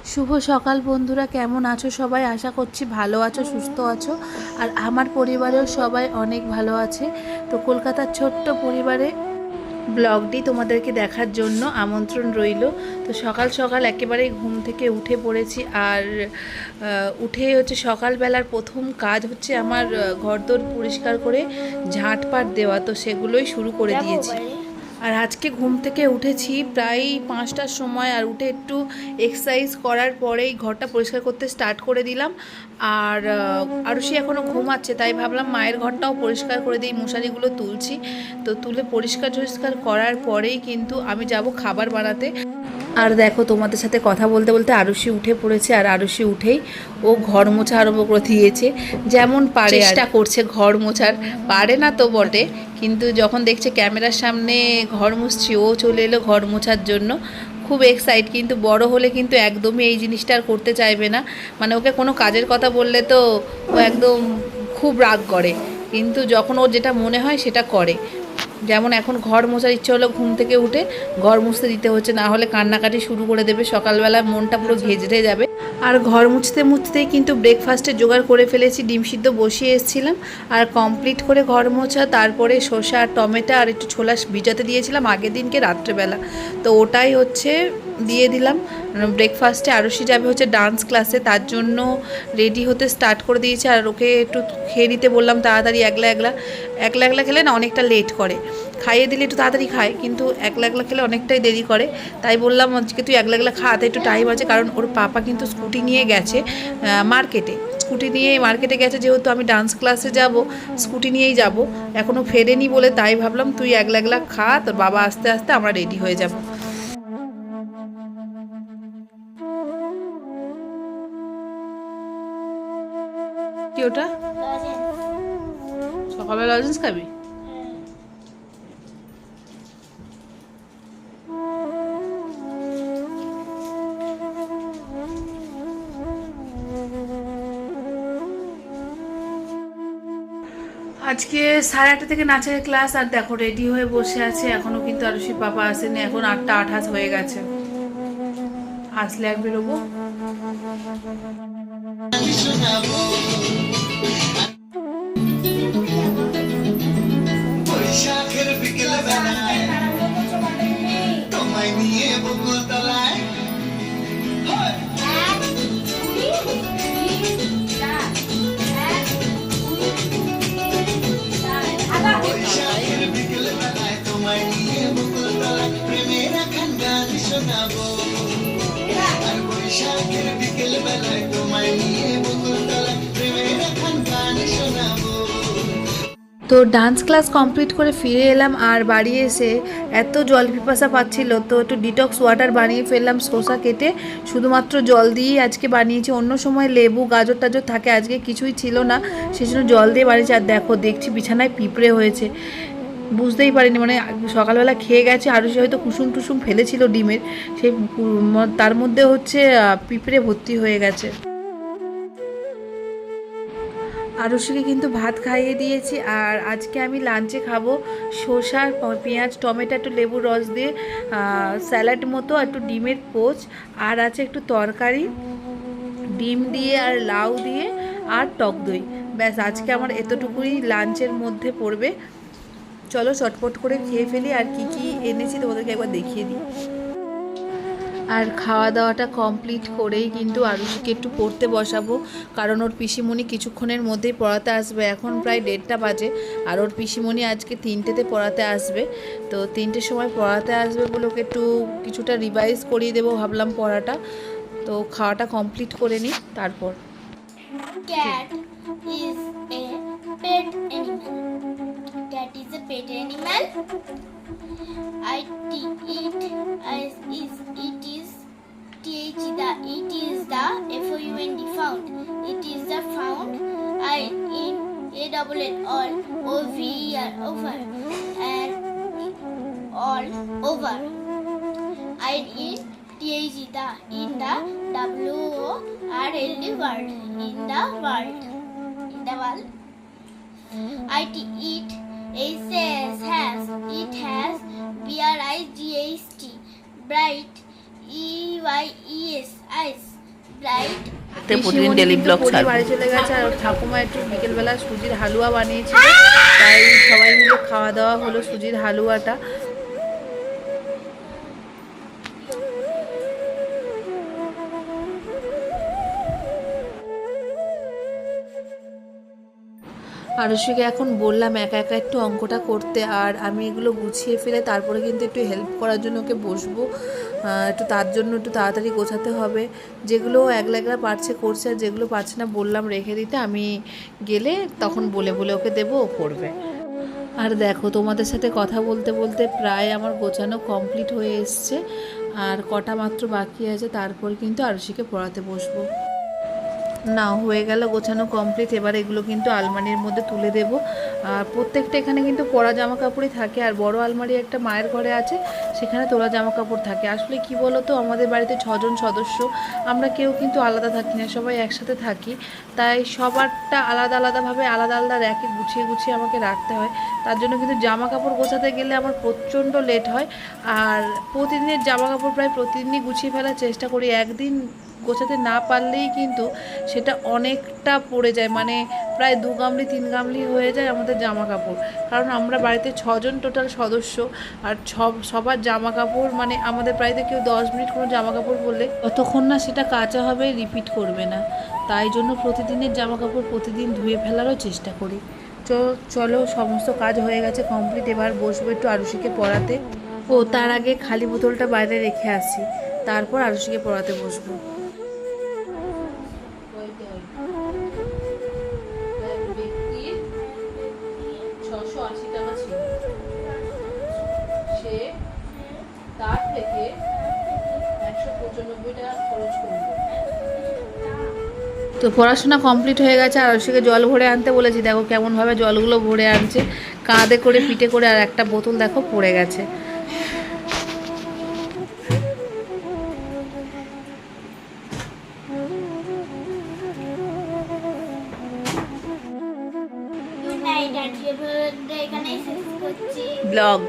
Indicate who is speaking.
Speaker 1: শুভ সকাল বন্ধুরা, কেমন আছো সবাই? আশা করছি ভালো আছো, সুস্থ আছো। আর আমার পরিবারেও সবাই অনেক ভালো আছে। তো কলকাতার ছোট্ট পরিবারে ব্লগটি তোমাদেরকে দেখার জন্য আমন্ত্রণ রইল। তো সকাল সকাল একেবারেই ঘুম থেকে উঠে পড়েছি। আর উঠে হচ্ছে সকালবেলার প্রথম কাজ হচ্ছে আমার ঘরদোর পরিষ্কার করে ঝাঁটপাট দেওয়া। তো সেগুলোই শুরু করে দিয়েছি। আর আজকে ঘুম থেকে উঠেছি প্রায় 5টার সময়। আর উঠে একটু এক্সারসাইজ করার পরেই ঘরটা পরিষ্কার করতে স্টার্ট করে দিলাম। আর আরুষি এখনও ঘুমাচ্ছে, তাই ভাবলাম মায়ের ঘরটাও পরিষ্কার করে দিই। মশারিগুলো তুলছি, তো তুলে পরিষ্কার করার পরেই কিন্তু আমি যাব খাবার বানাতে। আর দেখো, তোমাদের সাথে কথা বলতে বলতে আরুষি উঠে পড়েছে। আর আরুষি উঠেই ও ঘর মোছা আরম্ভ করে দিয়েছে। যেমন পারে চেষ্টা করছে ঘর মোছার। পারে না তো বটে, কিন্তু যখন দেখছে ক্যামেরার সামনে ঘর মুছছি, ও চলে এলো ঘর মোছার জন্য। খুব এক্সাইট, কিন্তু বড় হলে কিন্তু একদমই এই জিনিসটা আর করতে চাইবে না। মানে ওকে কোনো কাজের কথা বললে তো ও একদম খুব রাগ করে, কিন্তু যখন ওর যেটা মনে হয় সেটা করে। যেমন এখন ঘর মোছার ইচ্ছে হলো, ঘুম থেকে উঠে ঘর মুছতে দিতে হচ্ছে, না হলে কান্নাকাটি শুরু করে দেবে। সকালবেলা মনটা পুরো ঘেঁজড়ে যাবে। আর ঘর মুছতে মুছতেই কিন্তু ব্রেকফাস্টে জোগাড় করে ফেলেছি। ডিম সিদ্ধ বসিয়ে এসেছিলাম আর কমপ্লিট করে ঘর মোছা। তারপরে শসা আর টমেটো আর একটু ছোলা ভিজাতে দিয়েছিলাম আগের দিনকে রাত্রেবেলা, তো ওটাই হচ্ছে দিয়ে দিলাম ব্রেকফাস্টে। আরুষি যাবে হচ্ছে ডান্স ক্লাসে, তার জন্য রেডি হতে স্টার্ট করে দিয়েছে। আর ওকে একটু খেয়ে নিতে বললাম তাড়াতাড়ি। একলা একলা খেলে না অনেকটা লেট করে। খাইয়ে দিলে একটু তাড়াতাড়ি খায়, কিন্তু একলা খেলে অনেকটাই দেরি করে। তাই বললাম আজকে তুই একলা খাতে একটু টাইম আছে, কারণ ওর পাপা কিন্তু স্কুটি নিয়ে গেছে মার্কেটে। স্কুটি নিয়ে মার্কেটে গেছে, যেহেতু আমি ডান্স ক্লাসে যাব, স্কুটি নিয়েই যাব। এখনও ফেরেনি বলে তাই ভাবলাম তুই একলা খা, তোর বাবা আস্তে আস্তে আমরা রেডি হয়ে যাব। কি ওটা? সকালে লজেন্স খাবি? আজকে 8:30 থেকে নাচের ক্লাস। আর দেখো রেডি হয়ে বসে আছে, এখনো কিন্তু আরুষির পাপা আসেনি। এখন 8টা 28 হয়ে গেছে, আসলে এক বেরোবো। তো ডান্স ক্লাস কমপ্লিট করে ফিরে এলাম। আর বাড়ি এসে এত জল পিপাসা পাচ্ছিল, তো একটু ডিটক্স ওয়াটার বানিয়ে ফেললাম। শসা কেটে শুধুমাত্র জল দিয়েই আজকে বানিয়েছি। অন্য সময় লেবু গাজর টাজর থাকে, আজকে কিছুই ছিল না, সেই জন্য জল দিয়ে বানিয়েছি। আর দেখো দেখছি বিছানায় পিঁপড়ে হয়েছে, বুঝতেই পারিনি। মানে সকালবেলা খেয়ে গেছে, আরও সে হয়তো কুসুম টুসুম ফেলেছিল ডিমের, সেই তার মধ্যে হচ্ছে পিঁপড়ে ভর্তি হয়ে গেছে। আরুষিকে কিন্তু ভাত খাইয়ে দিয়েছি। আর আজকে আমি লাঞ্চে খাবো শসা, পেঁয়াজ, টমেটো, একটু লেবুর রস দিয়ে স্যালাড মতো, একটু ডিমের পোচ, আর আছে একটু তরকারি ডিম দিয়ে আর লাউ দিয়ে আর টক দই। ব্যাস, আজকে আমার এতটুকুই লাঞ্চের মধ্যে পড়বে। চলো চটপট করে খেয়ে ফেলি। আর কি কি এনেছি তোমাদেরকে একবার দেখিয়ে দিই। আর খাওয়া দাওয়াটা কমপ্লিট করেই কিন্তু আরুষিকে একটু পড়তে বসাবো, কারণ ওর পিসিমণি কিছুক্ষণের মধ্যেই পড়াতে আসবে। এখন প্রায় 1:30 বাজে, আর ওর পিসিমণি আজকে 3টেতে পড়াতে আসবে। তো 3টের সময় পড়াতে আসবে বলে ওকে একটু কিছুটা রিভাইজ করিয়ে দেবো ভাবলাম পড়াটা। তো খাওয়াটা কমপ্লিট করে নিই তারপর।
Speaker 2: Cat is a pet animal. Cat is a pet animal. It is the found. It is the found. I in a double L all over and all over. I in TH the in the WORLD world. In the world. It has BRIGHT bright EYES eyes. bright.
Speaker 3: প্রতিদিন daily blog ছাড়বো।
Speaker 1: বাড়ি চলে গেছে আর ওর ঠাকুমা একটু বিকেলবেলা সুজির হালুয়া বানিয়েছিল, তাই সবাই মিলে খাওয়া দাওয়া হলো সুজির হালুয়াটা। আরুষিকে এখন বললাম একা একা একটু অঙ্কটা করতে, আর আমি এগুলো গুছিয়ে ফেলে তারপরে কিন্তু একটু হেল্প করার জন্য ওকে বসবো। একটু তার জন্য একটু তাড়াতাড়ি গোছাতে হবে। যেগুলো একলা একলা পারছে করছে, আর যেগুলো পারছে না বললাম রেখে দিতে, আমি গেলে তখন বলে বলে ওকে দেবো, ও করবে। আর দেখো তোমাদের সাথে কথা বলতে বলতে প্রায় আমার গোছানো কমপ্লিট হয়ে এসছে, আর কটা মাত্র বাকি আছে, তারপর কিন্তু আরুষিকে পড়াতে বসবো। না হয়ে গেল গোছানো কমপ্লিট। এবার এগুলো কিন্তু আলমারির মধ্যে তুলে দেব। আর প্রত্যেকটা এখানে কিন্তু পরা জামা কাপড়ই থাকে, আর বড় আলমারি একটা মায়ের ঘরে আছে, সেখানে তোলা জামা কাপড় থাকে। আসলে কি বলো তো, আমাদের বাড়িতে 6 জন সদস্য, আমরা কেউ কিন্তু আলাদা থাকি না, সবাই একসাথে থাকি। তাই সবারটা আলাদা আলাদাভাবে আলাদা আলাদা র্যাকে গুছিয়ে গুছিয়ে আমাকে রাখতে হয়। তার জন্য কিন্তু জামা কাপড় গোছাতে গেলে আমার প্রচণ্ড লেট হয়। আর প্রতিদিনের জামা কাপড় প্রায় প্রতিদিনই গুছিয়ে ফেলার চেষ্টা করি। একদিন গোছাতে না পারলেই কিন্তু সেটা অনেকটা পড়ে যায়, মানে প্রায় 2 গামলি 3 গামলি হয়ে যায় আমাদের জামা কাপড়। কারণ আমরা বাড়িতে 6 জন টোটাল সদস্য, আর সবার জামা কাপড়, মানে আমাদের বাড়িতে কেউ 10 মিনিট কোনো জামা কাপড় বললে ততক্ষণ না সেটা কাচা হবে, রিপিট করবে না। তাই জন্য প্রতিদিনের জামা কাপড় প্রতিদিন ধুয়ে ফেলারও চেষ্টা করি। চলো সমস্ত কাজ হয়ে গেছে কমপ্লিট। এবার বসবো একটু আরুষিকে পড়াতে। ও তার আগে খালি বোতলটা বাইরে রেখে আসি, তারপর আরুষিকে পড়াতে বসবো। ব্যক্তির 680 টাকা ছিল, সে তার থেকে 195 টাকা খরচ করলো। তো পড়াশোনা কমপ্লিট হয়ে গেছে। আর আরুষিকে জল ভরে আনতে বলেছি, দেখো কেমনভাবে জলগুলো ভরে আনছে, কাঁধে করে পিঠে করে, আর একটা বোতল দেখো পড়ে গেছে।
Speaker 2: Good night, আজকে এখানেই শেষ করছি
Speaker 1: ব্লগ।